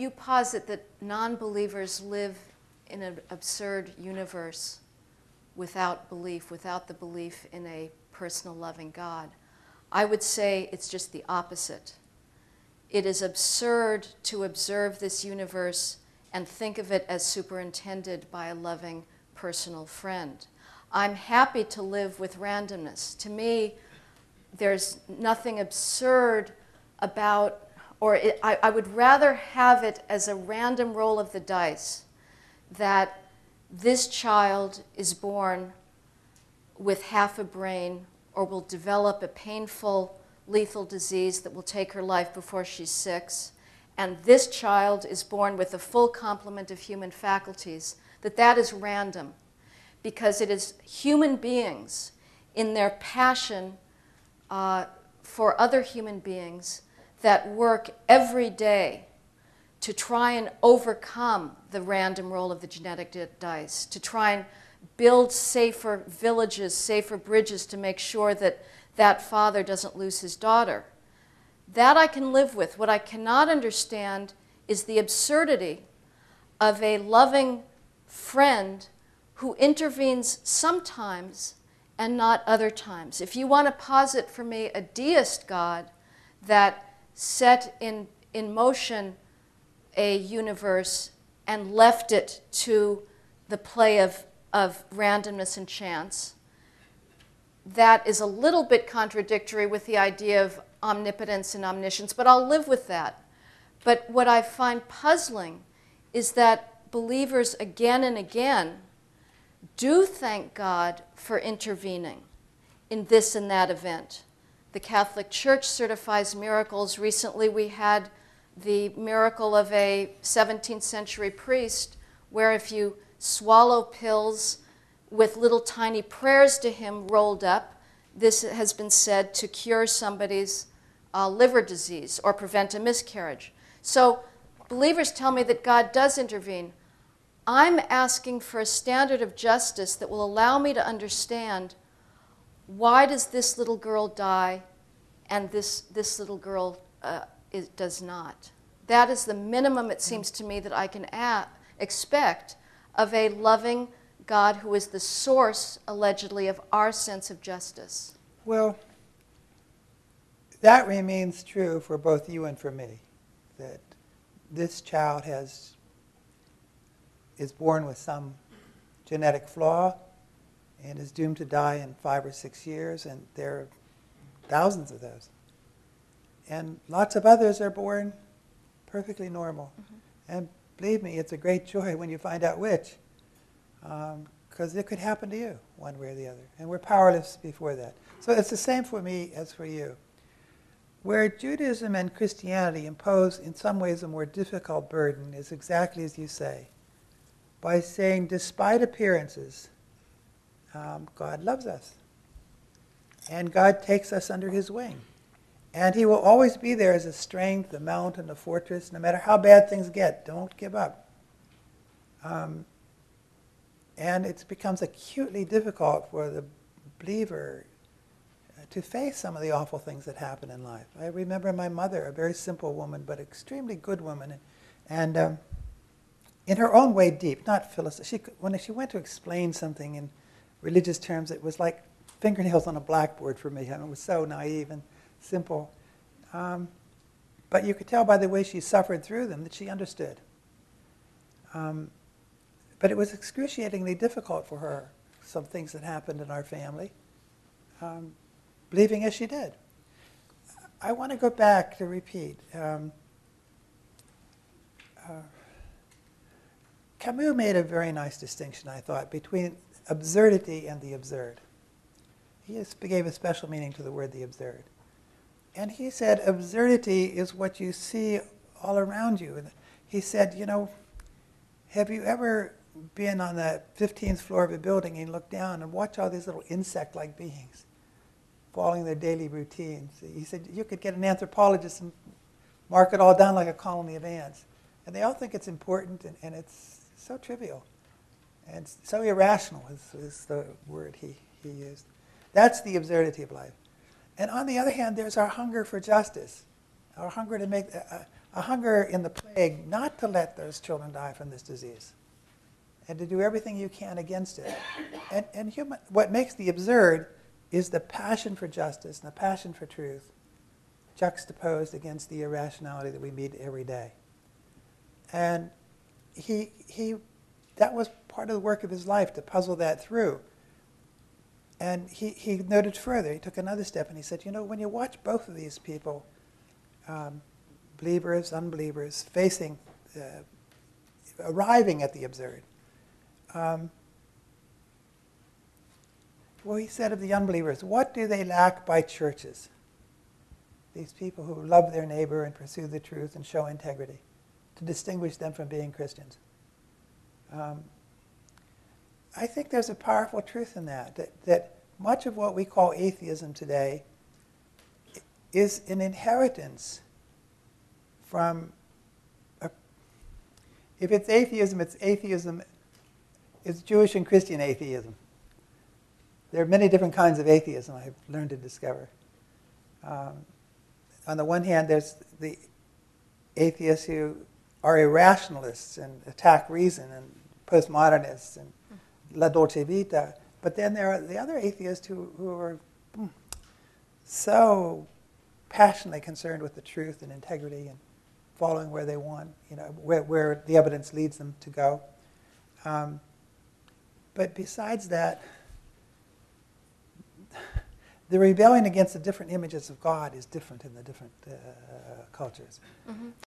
you posit that non-believers live in an absurd universe without belief, without the belief in a personal loving God. I would say it's just the opposite. It is absurd to observe this universe and think of it as superintended by a loving personal friend. I'm happy to live with randomness. To me, there's nothing absurd about, I would rather have it as a random roll of the dice that this child is born with half a brain or will develop a painful, lethal disease that will take her life before she's 6, and this child is born with a full complement of human faculties, that is random, because it is human beings in their passion for other human beings that work every day to try and overcome the random roll of the genetic dice, to try and build safer villages, safer bridges to make sure that that father doesn't lose his daughter. That I can live with. What I cannot understand is the absurdity of a loving friend who intervenes sometimes and not other times. If you want to posit for me a deist God that set in motion a universe and left it to the play of randomness and chance, that is a little bit contradictory with the idea of omnipotence and omniscience, but I'll live with that. But what I find puzzling is that believers again and again do thank God for intervening in this and that event. The Catholic Church certifies miracles. Recently we had the miracle of a 17th century priest where if you swallow pills with little tiny prayers to him rolled up, this has been said to cure somebody's liver disease or prevent a miscarriage. So believers tell me that God does intervene. I'm asking for a standard of justice that will allow me to understand, why does this little girl die and this little girl does not? That is the minimum, it seems to me, that I can expect of a loving God who is the source, allegedly, of our sense of justice. Well, that remains true for both you and for me, that this child is born with some genetic flaw and is doomed to die in 5 or 6 years, and there are thousands of those. And lots of others are born perfectly normal. Mm-hmm. And believe me, it's a great joy when you find out which, because it could happen to you one way or the other, and we're powerless before that. So it's the same for me as for you. Where Judaism and Christianity impose in some ways a more difficult burden is exactly as you say, by saying despite appearances, God loves us. And God takes us under his wing. And he will always be there as a strength, a mountain, a fortress, no matter how bad things get. Don't give up. And it becomes acutely difficult for the believer to face some of the awful things that happen in life. I remember my mother, a very simple woman, but extremely good woman, and in her own way deep, not philosophical. When she went to explain something in religious terms, it was like fingernails on a blackboard for me. I mean, it was so naive and simple. But you could tell by the way she suffered through them that she understood. But it was excruciatingly difficult for her, some things that happened in our family, believing as she did. I want to go back to repeat. Camus made a very nice distinction, I thought, between absurdity and the absurd. He gave a special meaning to the word the absurd. And he said absurdity is what you see all around you. And he said, have you ever been on the 15th floor of a building and look down and watch all these little insect-like beings following their daily routines? He said you could get an anthropologist and mark it all down like a colony of ants. And they all think it's important, and it's so trivial. And so irrational is the word he used. That's the absurdity of life. And on the other hand, there's our hunger for justice, our hunger to make... a hunger in the plague not to let those children die from this disease, and to do everything you can against it. And what makes the absurd is the passion for justice and the passion for truth juxtaposed against the irrationality that we meet every day. And that was part of the work of his life, to puzzle that through. And he noted further, he took another step, and he said, when you watch both of these people, believers, unbelievers, arriving at the absurd, well, he said of the unbelievers, what do they lack by churches? These people who love their neighbor and pursue the truth and show integrity, to distinguish them from being Christians. I think there's a powerful truth in that much of what we call atheism today is an inheritance from, if it's atheism, it's Jewish and Christian atheism. There are many different kinds of atheism I've learned to discover. On the one hand, there's the atheists who are irrationalists and attack reason, and postmodernists and la dolce vita. But then there are the other atheists who are so passionately concerned with the truth and integrity and following where they want, where the evidence leads them to go. But besides that, the rebellion against the different images of God is different in the different cultures. Mm-hmm.